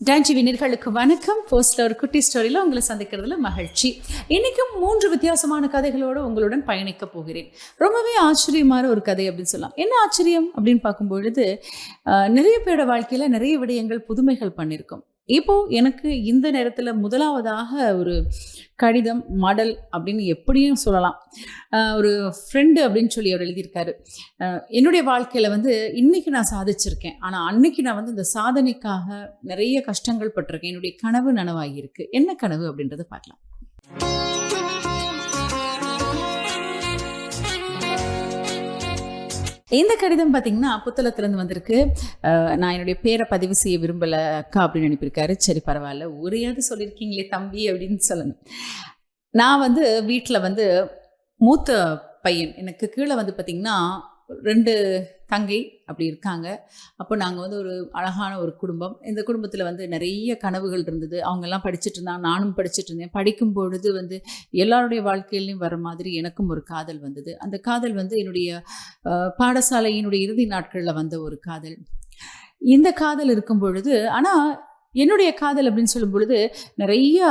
Don TV நேயர்களுக்கு வணக்கம். போஸ்ட்ல ஒரு குட்டி ஸ்டோரியில் உங்களை சந்திக்கிறதுல மகிழ்ச்சி. இன்றைக்கும் 3 வித்தியாசமான கதைகளோடு உங்களுடன் பயணிக்க போகிறேன். ரொம்பவே ஆச்சரியமான ஒரு கதை அப்படின்னு சொல்லலாம். என்ன ஆச்சரியம் அப்படின்னு பார்க்கும்பொழுது, நிறைய பேரோட வாழ்க்கையில் நிறைய விடயங்கள் புதுமைகள் பண்ணியிருக்கோம். இப்போ எனக்கு இந்த நேரத்தில் முதலாவதாக ஒரு கடிதம் மடல் அப்படின்னு எப்படியும் சொல்லலாம். ஒரு ஃப்ரெண்டு அப்படின்னு சொல்லி அவர் எழுதியிருக்காரு. என்னுடைய வாழ்க்கையில் இன்னைக்கு நான் சாதிச்சிருக்கேன், ஆனால் அன்னைக்கு நான் இந்த சாதனைக்காக நிறைய கஷ்டங்கள் பட்டிருக்கேன். என்னுடைய கனவு நனவாகியிருக்கு. என்ன கனவு அப்படின்றத பார்க்கலாம். இந்த கடிதம் பார்த்தீங்கன்னா புத்தகத்திலேருந்து வந்திருக்கு. நான் என்னுடைய பேரை பதிவு செய்ய விரும்பலை அக்கா அப்படின்னு அனுப்பியிருக்காரு. சரி பரவாயில்ல, ஒரையாவது சொல்லியிருக்கீங்களே தம்பி அப்படின்னு சொல்லணும். நான் வீட்டில் மூத்த பையன். எனக்கு கீழே பார்த்திங்கன்னா 2 தங்கை அப்படி இருக்காங்க. அப்போ நாங்கள் ஒரு அழகான ஒரு குடும்பம். இந்த குடும்பத்தில் நிறைய கனவுகள் இருந்தது. அவங்கெல்லாம் படிச்சுட்டு இருந்தாங்க, நானும் படிச்சுட்டு இருந்தேன். படிக்கும் பொழுது எல்லாருடைய வாழ்க்கையிலையும் வர மாதிரி எனக்கும் ஒரு காதல் வந்தது. அந்த காதல் என்னுடைய பாடசாலையினுடைய இறுதி நாட்களில் வந்த ஒரு காதல். இந்த காதல் இருக்கும் பொழுது ஆனால் என்னுடைய காதல் அப்படின்னு சொல்லும் பொழுது நிறைய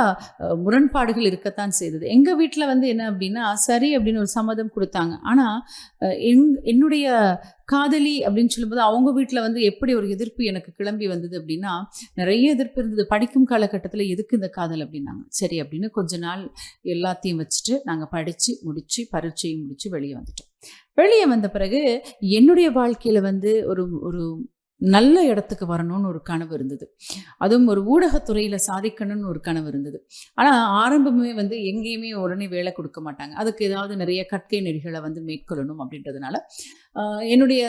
முரண்பாடுகள் இருக்கத்தான் செய்தது. எங்கள் வீட்டில் என்ன அப்படின்னா சரி அப்படின்னு ஒரு சம்மதம் கொடுத்தாங்க. ஆனால் என்னுடைய காதலி அப்படின்னு சொல்லும்போது அவங்க வீட்டில் எப்படி ஒரு எதிர்ப்பு எனக்கு கிளம்பி வந்தது அப்படின்னா, நிறைய எதிர்ப்பு இருந்தது. படிக்கும் காலகட்டத்தில் எதுக்கு இந்த காதல் அப்படின்னாங்க. சரி அப்படின்னு கொஞ்ச நாள் எல்லாத்தையும் வச்சுட்டு நாங்கள் படித்து முடித்து பரீட்சையும் முடித்து வெளியே வந்துட்டோம். வெளியே வந்த பிறகு என்னுடைய வாழ்க்கையில் ஒரு ஒரு நல்ல இடத்துக்கு வரணும்னு ஒரு கனவு இருந்தது. அதுவும் ஒரு ஊடகத்துறையில் சாதிக்கணும்னு ஒரு கனவு இருந்தது. ஆனால் ஆரம்பமே எங்கேயுமே உடனே வேலை கொடுக்க மாட்டாங்க. அதுக்கு ஏதாவது நிறைய கற்கை நெறிகளை மேற்கொள்ளணும் அப்படின்றதுனால என்னுடைய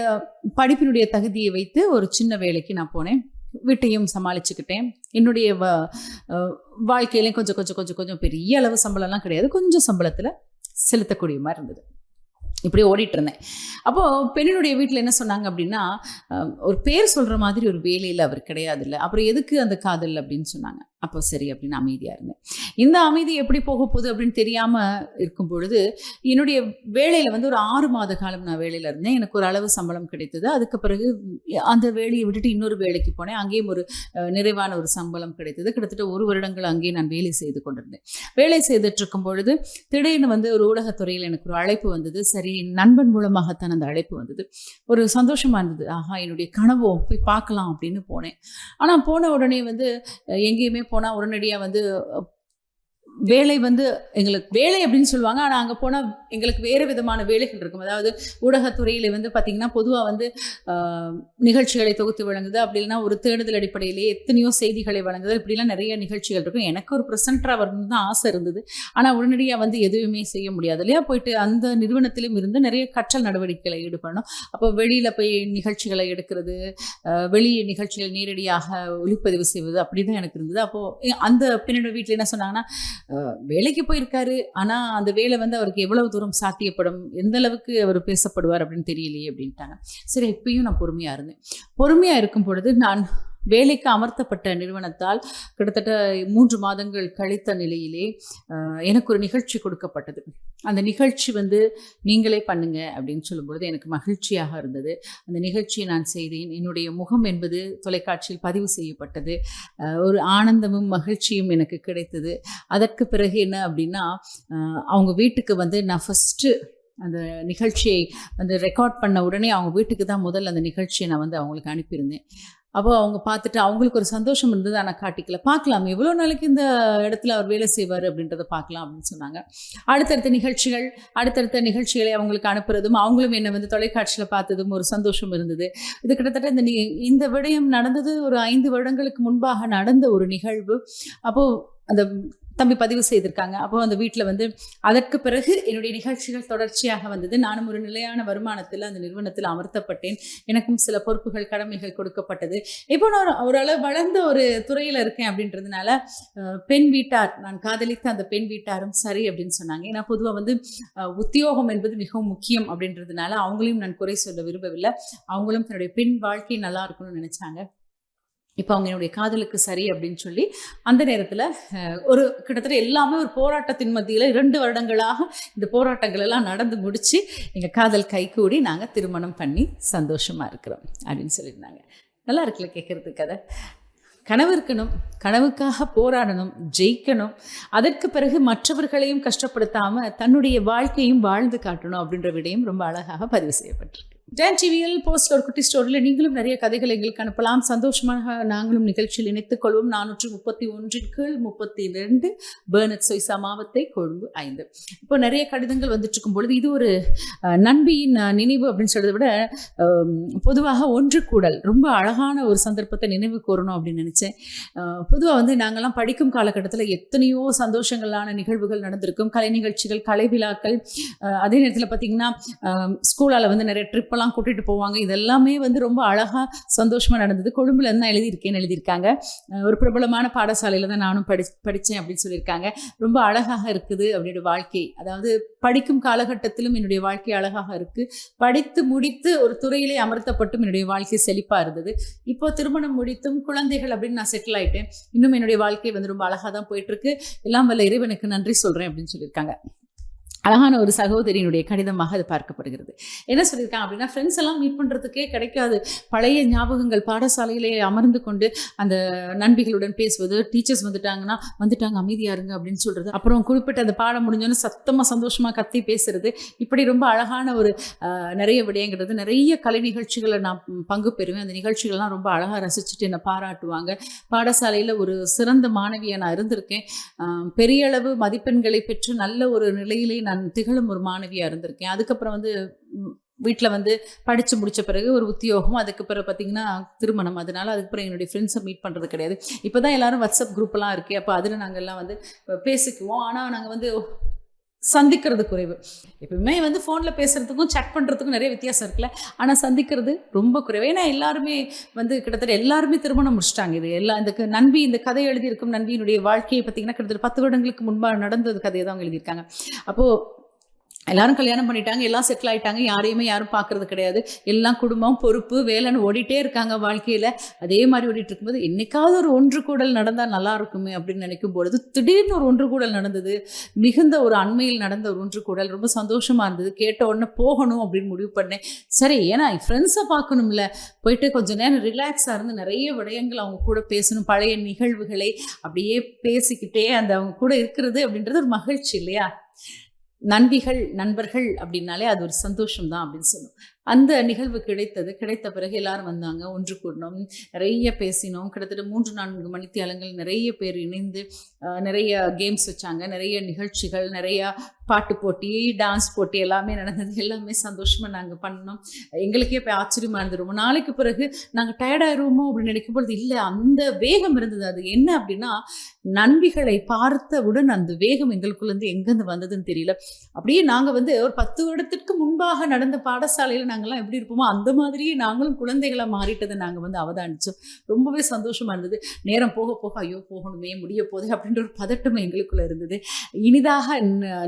படிப்பினுடைய தகுதியை வைத்து ஒரு சின்ன வேலைக்கு நான் போனேன். வீட்டையும் சமாளிச்சுக்கிட்டேன். என்னுடைய வாழ்க்கையிலையும் கொஞ்சம் கொஞ்சம் கொஞ்சம் கொஞ்சம் பெரிய அளவு சம்பளம்லாம் கிடையாது, கொஞ்சம் சம்பளத்தில் செலுத்தக்கூடிய மாதிரி இருந்தது. இப்படி ஓடிட்டு இருந்தேன். அப்போது பெண்ணினுடைய வீட்டில் என்ன சொன்னாங்க அப்படின்னா, ஒரு பேர் சொல்கிற மாதிரி ஒரு வேலையில் அவர் கிடையாது இல்லை, அப்புறம் எதுக்கு அந்த காதல் அப்படின்னு சொன்னாங்க. அப்போ சரி அப்படின்னு அமைதியாக இருந்தேன். இந்த அமைதி எப்படி போக போகுது அப்படின்னு தெரியாமல் இருக்கும் பொழுது என்னுடைய வேலையில் ஒரு 6 மாத காலம் நான் வேலையில் இருந்தேன். எனக்கு ஒரு அளவு சம்பளம் கிடைத்தது. அதுக்கு பிறகு அந்த வேலையை விட்டுட்டு இன்னொரு வேலைக்கு போனேன். அங்கேயும் ஒரு நிறைவான ஒரு சம்பளம் கிடைத்தது. கிட்டத்தட்ட 1 வருடங்கள் அங்கேயே நான் வேலை செய்து கொண்டிருந்தேன். வேலை செய்துட்டு இருக்கும் பொழுது திடீர்னு ஒரு ஊடகத்துறையில் எனக்கு ஒரு அழைப்பு வந்தது. சரி, நண்பன் மூலமாகத்தான் அந்த அழைப்பு வந்தது. ஒரு சந்தோஷமாக இருந்தது. ஆஹா, என்னுடைய கனவோ போய் பார்க்கலாம் அப்படின்னு போனேன். ஆனால் போன உடனே எங்கேயுமே போனால் உடனடியாக வேலை எங்களுக்கு வேலை அப்படின்னு சொல்லுவாங்க. ஆனால் அங்கே போனால் எங்களுக்கு வேறு விதமான வேலைகள் இருக்கும். அதாவது ஊடகத்துறையில் பார்த்திங்கன்னா பொதுவாக நிகழ்ச்சிகளை தொகுத்து வழங்குது, அப்படி இல்லைன்னா ஒரு தேடுதல் அடிப்படையிலேயே எத்தனையோ செய்திகளை வழங்குது. இப்படிலாம் நிறைய நிகழ்ச்சிகள் இருக்கும். எனக்கு ஒரு ப்ரெசென்டராக வரணும்னு தான் ஆசை இருந்தது. ஆனால் உடனடியாக எதுவுமே செய்ய முடியாது இல்லையா. போயிட்டு அந்த நிறுவனத்திலும் இருந்து நிறைய கற்றல் நடவடிக்கைகளை ஈடுபடணும். அப்போ வெளியில் போய் நிகழ்ச்சிகளை எடுக்கிறது, வெளி நிகழ்ச்சிகள் நேரடியாக ஒளிப்பதிவு செய்வது, அப்படி தான் எனக்கு இருந்தது. அப்போது அந்த பெண்ணோட வீட்டில் என்ன சொன்னாங்கன்னா, வேலைக்கு போயிருக்காரு, ஆனால் அந்த வேலை அவருக்கு எவ்வளவு தூரம் சாத்தியப்படும், எந்த அளவுக்கு அவர் பேசப்படுவார் அப்படின்னு தெரியலையே அப்படின்ட்டாங்க. சரி, இப்பயும் நான் பொறுமையாக இருந்தேன். பொறுமையாக இருக்கும் பொழுது நான் வேலைக்கு அமர்த்தப்பட்ட நிறுவனத்தால் கிட்டத்தட்ட 3 மாதங்கள் கழித்த நிலையிலே எனக்கு ஒரு நிகழ்ச்சி கொடுக்கப்பட்டது. அந்த நிகழ்ச்சி நீங்களே பண்ணுங்க அப்படின்னு சொல்லும்பொழுது எனக்கு மகிழ்ச்சியாக இருந்தது. அந்த நிகழ்ச்சியை நான் செய்தேன். என்னுடைய முகம் என்பது தொலைக்காட்சியில் பதிவு செய்யப்பட்டது. ஒரு ஆனந்தமும் மகிழ்ச்சியும் எனக்கு கிடைத்தது. அதற்கு பிறகு என்ன அப்படின்னா, அவங்க வீட்டுக்கு நான் ஃபஸ்ட்டு அந்த நிகழ்ச்சியை ரெக்கார்ட் பண்ண உடனே அவங்க வீட்டுக்கு தான் முதல் அந்த நிகழ்ச்சியை நான் அவங்களுக்கு அனுப்பியிருந்தேன். அப்போ அவங்க பார்த்துட்டு அவங்களுக்கு ஒரு சந்தோஷம் இருந்தது. ஆனால் காட்டிக்கல. பார்க்கலாம், எவ்வளோ நாளைக்கு இந்த இடத்துல அவர் வேலை செய்வார் அப்படின்றத பார்க்கலாம் அப்படின்னு சொன்னாங்க. அடுத்தடுத்த நிகழ்ச்சிகளை அவங்களுக்கு அனுப்புறதும் அவங்களும் என்னை தொலைக்காட்சியில் பார்த்ததும் ஒரு சந்தோஷம் இருந்தது. இது கிட்டத்தட்ட இந்த விடயம் நடந்தது ஒரு 5 வருடங்களுக்கு முன்பாக நடந்த ஒரு நிகழ்வு. அப்போது அந்த தம்பி பதிவு செய்திருக்காங்க. அப்போ அந்த வீட்டில் அதற்கு பிறகு என்னுடைய நிகழ்ச்சிகள் தொடர்ச்சியாக வந்தது. நானும் ஒரு நிலையான வருமானத்தில் அந்த நிறுவனத்தில் அமர்த்தப்பட்டேன். எனக்கும் சில பொறுப்புகள் கடமைகள் கொடுக்கப்பட்டது. இப்போ நான் ஓரளவு வளர்ந்த ஒரு துறையில் இருக்கேன் அப்படின்றதுனால பெண் வீட்டார், நான் காதலித்த அந்த பெண் வீட்டாரும் சரி அப்படின்னு சொன்னாங்க. ஏன்னா பொதுவாக உத்தியோகம் என்பது மிகவும் முக்கியம் அப்படின்றதுனால அவங்களையும் நான் குறை சொல்ல விரும்பவில்லை. அவங்களும் தன்னுடைய பெண் வாழ்க்கை நல்லா இருக்கணும்னு நினச்சாங்க. இப்போ அவங்க என்னுடைய காதலுக்கு சரி அப்படின்னு சொல்லி அந்த நேரத்தில் ஒரு கிட்டத்தட்ட எல்லாமே ஒரு போராட்டத்தின் மத்தியில் 2 வருடங்களாக இந்த போராட்டங்கள் எல்லாம் நடந்து முடித்து எங்கள் காதல் கைகூடி நாங்கள் திருமணம் பண்ணி சந்தோஷமாக இருக்கிறோம் அப்படின்னு சொல்லியிருந்தாங்க. நல்லா இருக்குல்ல கேட்குறதுக்கு. கதை கனவு இருக்கணும், கனவுக்காக போராடணும், ஜெயிக்கணும், அதற்கு பிறகு மற்றவர்களையும் கஷ்டப்படுத்தாமல் தன்னுடைய வாழ்க்கையும் வாழ்ந்து காட்டணும் அப்படின்ற விடயம் ரொம்ப அழகாக பதிவு செய்யப்பட்டிருக்கு. டான் டிவியில் போஸ்ட் ஒரு குட்டி ஸ்டோரியில் நீங்களும் நிறைய கதைகளை எங்களுக்கு அனுப்பலாம். சந்தோஷமாக நாங்களும் நிகழ்ச்சியில் இணைத்துக் கொள்வோம். 431 பெர்னட் சொய்சா மாவத்தை, கொழும்பு 5. இப்போ நிறைய கடிதங்கள் வந்துட்டு இருக்கும் பொழுது இது ஒரு நண்பியின் நினைவு அப்படின்னு சொல்றதை விட பொதுவாக ஒன்று கூடல் ரொம்ப அழகான ஒரு சந்தர்ப்பத்தை நினைவு கூறணும் அப்படின்னு நினைச்சேன். பொதுவாக வந்து நாங்கள்லாம் படிக்கும் காலகட்டத்தில் எத்தனையோ சந்தோஷங்களான நிகழ்வுகள் நடந்திருக்கும். கலை நிகழ்ச்சிகள், கலை விழாக்கள், அதே நேரத்தில் பார்த்தீங்கன்னா ஸ்கூலால் வந்து நிறைய ட்ரிப் கூட்டிட்டு போவாங்க. இதெல்லாமே வந்து ரொம்ப அழகா சந்தோஷமா நடந்தது. கொழும்புல இருந்து எழுதியிருக்காங்க. ஒரு பிரபலமான பாடசாலையில தான் நானும் படிச்சேன் அப்படின்னு சொல்லியிருக்காங்க. ரொம்ப அழகாக இருக்குது அப்படின்ற வாழ்க்கை. அதாவது படிக்கும் காலகட்டத்திலும் என்னுடைய வாழ்க்கை அழகாக இருக்கு. படித்து முடித்து ஒரு துறையிலே அமர்த்தப்பட்டும் என்னுடைய வாழ்க்கை செழிப்பா இருந்தது. இப்போ திருமணம் முடித்தும் குழந்தைகள் அப்படின்னு நான் செட்டில் ஆயிட்டேன். இன்னும் என்னுடைய வாழ்க்கை வந்து ரொம்ப அழகா தான் போயிட்டு இருக்கு. எல்லாம் வல்ல இறைவனுக்கு நன்றி சொல்றேன் அப்படின்னு சொல்லியிருக்காங்க. அழகான ஒரு சகோதரியினுடைய கடிதமாக அது பார்க்கப்படுகிறது. என்ன சொல்லியிருக்காங்க அப்படின்னா, ஃப்ரெண்ட்ஸ் எல்லாம் மீட் பண்ணுறதுக்கே கிடைக்காது. பழைய ஞாபகங்கள், பாடசாலையிலே அமர்ந்து கொண்டு அந்த நண்பிகளுடன் பேசுவது, டீச்சர்ஸ் வந்துட்டாங்க அமைதியா இருங்க அப்படின்னு சொல்றது, அப்புறம் குறிப்பிட்ட அந்த பாடம் முடிஞ்சோன்னு சத்தமாக சந்தோஷமாக கத்தி பேசுறது, இப்படி ரொம்ப அழகான ஒரு நிறைய விடயங்கிறது. நிறைய கலை நிகழ்ச்சிகளை நான் பங்கு பெறுவேன். அந்த நிகழ்ச்சிகள்லாம் ரொம்ப அழகாக ரசிச்சுட்டு என்னை பாராட்டுவாங்க. பாடசாலையில் ஒரு சிறந்த மாணவியை நான் இருந்திருக்கேன். பெரிய அளவு மதிப்பெண்களை பெற்று நல்ல ஒரு நிலையிலே நான் திகழும் ஒரு மாணவியாக இருந்திருக்கேன். அதுக்கப்புறம் வந்து வீட்டில் வந்து படித்து முடித்த பிறகு ஒரு உத்தியோகம், அதுக்கு பிறகு பார்த்திங்கன்னா திருமணம். அதனால அதுக்கப்புறம் என்னுடைய ஃப்ரெண்ட்ஸை மீட் பண்ணுறது கிடையாது. இப்போ தான் எல்லோரும் வாட்ஸ்அப் குரூப்பெல்லாம் இருக்குது. அப்போ அதில் நாங்கள் எல்லாம் வந்து பேசிக்குவோம். ஆனால் நாங்கள் வந்து சந்திக்கிறது குறைவு. எப்பவுமே வந்து ஃபோனில் பேசுகிறதுக்கும் சேட் பண்ணுறதுக்கும் நிறைய வித்தியாசம் இருக்குல்ல. ஆனால் சந்திக்கிறது ரொம்ப குறைவு. ஏன்னா எல்லாருமே வந்து கிட்டத்தட்ட எல்லாருமே திருமணம் முடிச்சிட்டாங்க. இது எல்லாம் இந்த கதை எழுதியிருக்கும் நண்பியினுடைய வாழ்க்கையை பார்த்திங்கன்னா கிட்டத்தட்ட 10 வருடங்களுக்கு முன்பாக நடந்தது கதையை தான் அவங்க எழுதியிருக்காங்க. அப்போது எல்லாரும் கல்யாணம் பண்ணிட்டாங்க, எல்லாம் செட்டில் ஆகிட்டாங்க, யாரும் பார்க்கறது கிடையாது. எல்லாம் குடும்பம், பொறுப்பு, வேலைன்னு ஓடிட்டே இருக்காங்க வாழ்க்கையில். அதே மாதிரி ஓடிட்டு இருக்கும்போது என்னைக்காவது ஒரு ஒன்று கூடல் நடந்தால் நல்லா இருக்குமே அப்படின்னு நினைக்கும் பொழுது திடீர்னு ஒரு ஒன்று கூடல் நடந்தது. மிகுந்த ஒரு அண்மையில் நடந்த ஒரு ஒன்று கூடல் ரொம்ப சந்தோஷமாக இருந்தது. கேட்ட உடனே போகணும் அப்படின்னு முடிவு பண்ணேன். சரி, ஏன்னா ஃப்ரெண்ட்ஸை பார்க்கணும்ல, போயிட்டு கொஞ்சம் நேரம் ரிலாக்ஸாக இருந்து நிறைய விடயங்கள் அவங்க கூட பேசணும். பழைய நிகழ்வுகளை அப்படியே பேசிக்கிட்டே அந்த அவங்க கூட இருக்கிறது அப்படின்றது ஒரு மகிழ்ச்சி இல்லையா? நண்பர்கள் அப்படின்னாலே அது ஒரு சந்தோஷம் தான் அப்படின்னு சொல்லுவோம். அந்த நிகழ்வு கிடைத்த பிறகு எல்லாரும் வந்தாங்க, ஒன்று கூடணும், நிறைய பேசினோம். கிட்டத்தட்ட 3-4 மணித்தியாலங்கள் நிறைய பேர் இணைந்து நிறைய கேம்ஸ் வச்சாங்க, நிறைய நிகழ்ச்சிகள், நிறைய பாட்டு போட்டி, டான்ஸ் போட்டி எல்லாமே நடந்தது. எல்லாமே சந்தோஷமாக நாங்கள் பண்ணோம். எங்களுக்கே இப்போ ஆச்சரியமாக இருந்தது. ரொம்ப நாளைக்கு பிறகு நாங்கள் டயர்டாயிருவோமோ அப்படின்னு நினைக்கும் பொழுது இல்லை, அந்த வேகம் இருந்தது. அது என்ன அப்படின்னா, நண்பிகளை பார்த்தவுடன் அந்த வேகம் எங்களுக்குள்ளேருந்து எங்கேருந்து வந்ததுன்னு தெரியல. அப்படியே நாங்கள் வந்து ஒரு 10 வருடத்திற்கு முன்பாக நடந்த பாடசாலையில் நாங்கள்லாம் எப்படி இருப்போமோ அந்த மாதிரியே நாங்களும் குழந்தைகளாக மாறிட்டதை நாங்கள் வந்து அவதானித்தோம். ரொம்பவே சந்தோஷமாக இருந்தது. நேரம் போக போக ஐயோ போகணுமே, முடிய போகுது அப்படின்ற ஒரு பதட்டம் எங்களுக்குள்ளே இருந்தது. இனிதாக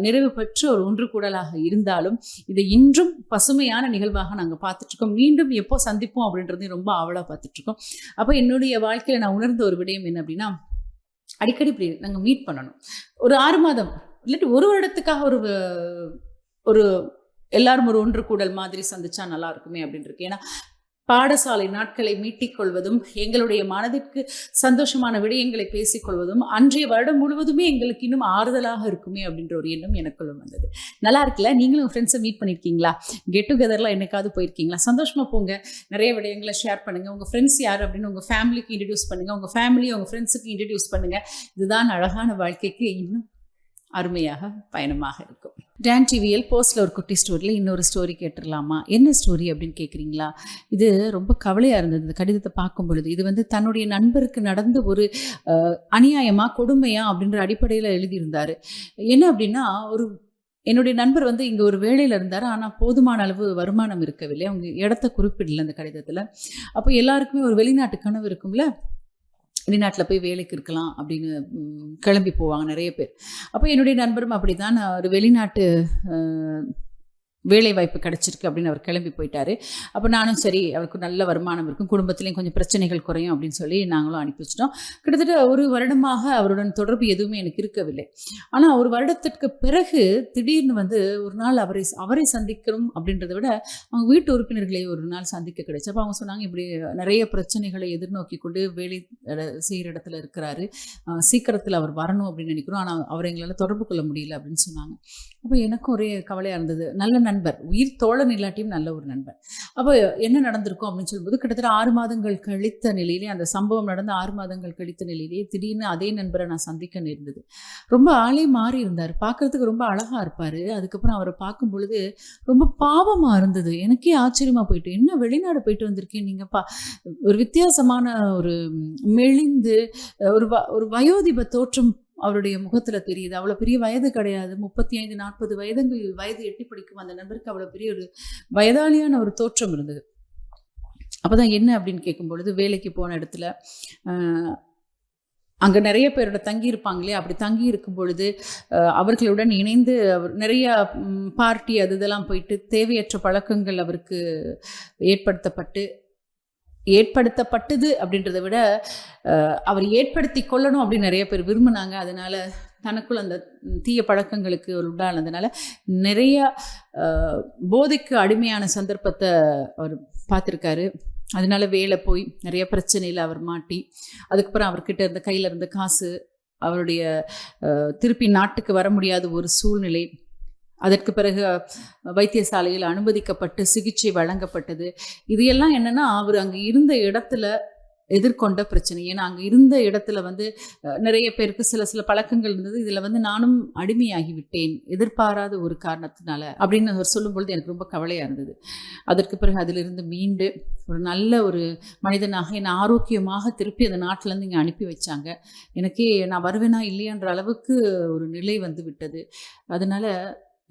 நிறைவு பெற்று ஒரு ஒன்று கூடலாக இருந்தாலும் இதை இன்றும் பசுமையான நிகழ்வாக நாங்கள் பார்த்துட்ருக்கோம். மீண்டும் எப்போ சந்திப்போம் அப்படின்றதையும் ரொம்ப ஆவலாக பார்த்துட்ருக்கோம். அப்போ என்னுடைய வாழ்க்கையில் நான் உணர்ந்த ஒரு விடயம் என்ன அப்படின்னா, அடிக்கடி இப்படி நாங்கள் மீட் பண்ணணும். ஒரு 6 மாதம் இல்லாட்டி ஒரு வருடத்துக்காக ஒரு எல்லாரும் ஒரு ஒன்று கூடல் மாதிரி சந்திச்சா நல்லா இருக்குமே அப்படின்னு இருக்கு. ஏன்னா பாடசாலை நாட்களை மீட்டிக்கொள்வதும் எங்களுடைய மனதிற்கு சந்தோஷமான விடயங்களை பேசிக்கொள்வதும் அன்றைய வருடம் முழுவதுமே எங்களுக்கு இன்னும் ஆறுதலாக இருக்குமே அப்படின்ற ஒரு எண்ணம் எனக்குள்ள வந்தது. நல்லா இருக்குல்ல? நீங்களும் உங்கள் ஃப்ரெண்ட்ஸை மீட் பண்ணியிருக்கீங்களா? கெட் டுகெதர்லாம் என்னைக்காவது போயிருக்கீங்களா? சந்தோஷமாக போங்க, நிறைய விடயங்களை ஷேர் பண்ணுங்கள். உங்கள் ஃப்ரெண்ட்ஸ் யார் அப்படின்னு உங்கள் ஃபேமிலிக்கு இன்ட்ரடியூஸ் பண்ணுங்கள். உங்கள் ஃபேமிலி உங்கள் ஃப்ரெண்ட்ஸுக்கு இன்ட்ரடியூஸ் பண்ணுங்கள். இதுதான் அழகான வாழ்க்கைக்கு இன்னும் அருமையாக பயணமாக இருக்கும். டான் டிவியில் போஸ்டில் ஒரு குட்டி ஸ்டோரியில் இன்னொரு ஸ்டோரி கேட்டுடலாமா? என்ன ஸ்டோரி அப்படின்னு கேட்குறீங்களா? இது ரொம்ப கவலையாக இருந்தது இந்த கடிதத்தை பார்க்கும் பொழுது. இது வந்து தன்னுடைய நண்பருக்கு நடந்த ஒரு அநியாயமா, கொடுமையா அப்படின்ற அடிப்படையில் எழுதியிருந்தார். என்ன அப்படின்னா, என்னுடைய நண்பர் வந்து இங்கே ஒரு வேலையில் இருந்தார், ஆனால் போதுமான அளவு வருமானம் இருக்கவில்லை. அவங்க இடத்த குறிப்பிடல அந்த கடிதத்தில். அப்போ எல்லாருக்குமே ஒரு வெளிநாட்டு கனவு இருக்கும்ல, வெளிநாட்டில் போய் வேலைக்கு இருக்கலாம் அப்படின்னு கிளம்பி போவாங்க நிறைய பேர். அப்போ என்னுடைய நண்பரும் அப்படி தான் ஒரு வெளிநாட்டு வேலை வாய்ப்பு கிடைச்சிருக்கு அப்படின்னு அவர் கிளம்பி போயிட்டாரு. அப்போ நானும் சரி, அவருக்கு நல்ல வருமானம் இருக்கும், குடும்பத்துலேயும் கொஞ்சம் பிரச்சனைகள் குறையும் அப்படின்னு சொல்லி நாங்களும் அனுப்பி வச்சிட்டோம். கிட்டத்தட்ட 1 வருடமாக அவருடன் தொடர்பு எதுவுமே எனக்கு இருக்கவில்லை. ஆனால் 1 வருடத்திற்கு பிறகு திடீர்னு வந்து ஒரு நாள் அவரை சந்திக்கணும் அப்படின்றத விட அவங்க வீட்டு உறுப்பினர்களை ஒரு நாள் சந்திக்க கிடைச்சு. அப்போ அவங்க சொன்னாங்க, இப்படி நிறைய பிரச்சனைகளை எதிர்நோக்கி கொண்டு வேலை செய்கிற இடத்துல இருக்கிறாரு, சீக்கிரத்தில் அவர் வரணும் அப்படின்னு நினைக்கிறோம், ஆனால் அவரை எங்களால் தொடர்பு கொள்ள முடியல அப்படின்னு சொன்னாங்க. அப்போ எனக்கும் ஒரே கவலையாக இருந்தது. நல்ல நண்பர், உயிர் தோழன் இல்லாட்டியும் நல்ல ஒரு நண்பர். அப்போ என்ன நடந்திருக்கும் அப்படின்னு சொல்லும்போது, கிட்டத்தட்ட 6 மாதங்கள் கழித்த நிலையிலே, அந்த சம்பவம் நடந்து 6 மாதங்கள் கழித்த நிலையிலே திடீர்னு அதே நண்பரை நான் சந்திக்க நேர்ந்தது. ரொம்ப ஆளே மாறி இருந்தார். பார்க்கறதுக்கு ரொம்ப அழகாக இருப்பார். அதுக்கப்புறம் அவரை பார்க்கும் பொழுது ரொம்ப பாவமாக இருந்தது. எனக்கே ஆச்சரியமாக போயிட்டு, என்ன வெளிநாடு போயிட்டு வந்திருக்கேன் நீங்கள் ஒரு வித்தியாசமான ஒரு மெலிந்து ஒரு வயோதிப தோற்றம் அவருடைய முகத்துல தெரியுது. அவ்வளோ பெரிய வயது கிடையாது, 35-40 வயது எட்டி பிடிக்கும் அந்த நண்பருக்கு அவ்வளோ பெரிய ஒரு வயதாளியான ஒரு தோற்றம் இருந்தது. அப்போதான் என்ன அப்படின்னு கேட்கும் பொழுது, வேலைக்கு போன இடத்துல அங்கே நிறைய பேரோட தங்கி இருப்பாங்களே, அப்படி தங்கி இருக்கும் பொழுது அவர்களுடன் இணைந்து அவர் நிறைய பார்ட்டி இதெல்லாம் போயிட்டு தேவையற்ற பழக்கங்கள் அவருக்கு ஏற்படுத்தப்பட்டது அப்படின்றத விட அவர் ஏற்படுத்தி கொள்ளணும் அப்படின்னு நிறைய பேர் விரும்பினாங்க. அதனால தனக்குள் அந்த தீய பழக்கங்களுக்கு ஒரு உண்டானதுனால நிறைய போதைக்கு அடிமையான சந்தர்ப்பத்தை அவர் பார்த்துருக்காரு. அதனால வேலை போய் நிறைய பிரச்சனையில் அவர் மாட்டி, அதுக்கப்புறம் அவர்கிட்ட இருந்த கையில் இருந்த காசு, அவருடைய திருப்பி நாட்டுக்கு வர முடியாத ஒரு சூழ்நிலை, அதற்கு பிறகு வைத்தியசாலையில் அனுமதிக்கப்பட்டு சிகிச்சை வழங்கப்பட்டது. இது எல்லாம் என்னன்னா அவர் அங்கே இருந்த இடத்துல எதிர்கொண்ட பிரச்சனை. ஏன்னா அங்கே இருந்த இடத்துல வந்து நிறைய பேருக்கு சில பழக்கங்கள் இருந்தது. இதில் வந்து நானும் அடிமையாகி விட்டேன் எதிர்பாராத ஒரு காரணத்தினால அப்படின்னு அவர் சொல்லும்பொழுது எனக்கு ரொம்ப கவலையாக இருந்தது. அதற்கு பிறகு அதிலிருந்து மீண்டு ஒரு நல்ல ஒரு மனிதனாக என்னை ஆரோக்கியமாக திருப்பி அந்த நாட்டிலேருந்து இங்கே அனுப்பி வச்சாங்க. எனக்கே நான் வருவேனா இல்லையான்ற அளவுக்கு ஒரு நிலை வந்து விட்டது. அதனால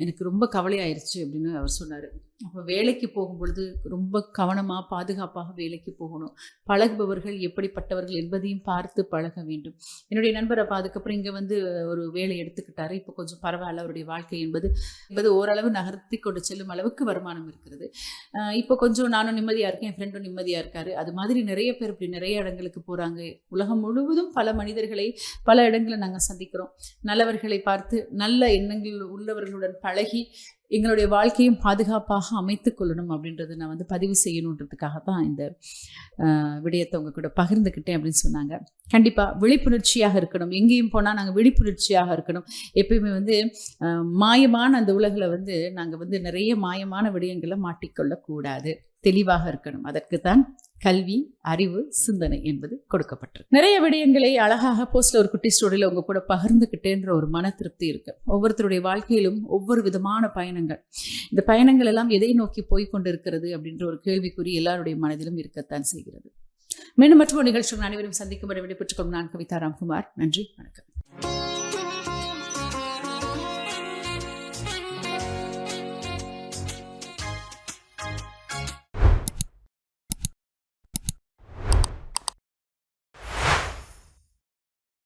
எனக்கு ரொம்ப கவலையாயிருச்சு அப்படின்னு அவர் சொன்னார். அப்போ வேலைக்கு போகும்பொழுது ரொம்ப கவனமாக பாதுகாப்பாக வேலைக்கு போகணும். பழகுபவர்கள் எப்படிப்பட்டவர்கள் என்பதையும் பார்த்து பழக வேண்டும். என்னுடைய நண்பர் அப்போ அதுக்கப்புறம் இங்கே வந்து ஒரு வேலை எடுத்துக்கிட்டாரு. இப்போ கொஞ்சம் பரவாயில்ல, அவருடைய வாழ்க்கை என்பது ஓரளவு நகர்த்தி கொண்டு செல்லும் அளவுக்கு வருமானம் இருக்கிறது. இப்போ கொஞ்சம் நானும் நிம்மதியாக இருக்கேன், என் ஃப்ரெண்டும் நிம்மதியாக இருக்காரு. அது மாதிரி நிறைய பேர் இப்படி நிறைய இடங்களுக்கு போகிறாங்க. உலகம் முழுவதும் பல மனிதர்களை பல இடங்களில் நாங்கள் சந்திக்கிறோம். நல்லவர்களை பார்த்து நல்ல எண்ணங்கள் உள்ளவர்களுடன் பழகி எங்களுடைய வாழ்க்கையும் பாதுகாப்பாக அமைத்து கொள்ளணும் அப்படின்றது நான் வந்து பதிவு செய்யணுன்றதுக்காக தான் இந்த விடயத்தை உங்க கூட பகிர்ந்துக்கிட்டேன் அப்படின்னு சொன்னாங்க. கண்டிப்பாக விழிப்புணர்ச்சியாக இருக்கணும். எங்கேயும் போனால் நாங்கள் விழிப்புணர்ச்சியாக இருக்கணும். எப்பயுமே வந்து மாயமான அந்த உலகில் வந்து நாங்கள் வந்து நிறைய மாயமான விடயங்களை மாட்டிக்கொள்ளக்கூடாது, தெளிவாக இருக்கணும். அதற்கு தான் கல்வி, அறிவு, சிந்தனை என்பது கொடுக்கப்பட்டிருக்கு. நிறைய விடயங்களை அழகாக போஸ்ட்ல ஒரு குட்டி ஸ்டோரியில் உங்க கூட பகிர்ந்துக்கிட்டேன்ற ஒரு மன திருப்தி இருக்கு. ஒவ்வொருத்தருடைய வாழ்க்கையிலும் ஒவ்வொரு விதமான பயணங்கள், இந்த பயணங்கள் எல்லாம் எதை நோக்கி போய்கொண்டிருக்கிறது அப்படின்ற ஒரு கேள்விக்குறி எல்லாருடைய மனதிலும் இருக்கத்தான் செய்கிறது. மீண்டும் மற்றொரு நிகழ்ச்சியில் அனைவரும் சந்திக்கும் வரை விடைபெற்றுக் கொள்ளும் நான் கவிதா ராம்குமார். நன்றி, வணக்கம்.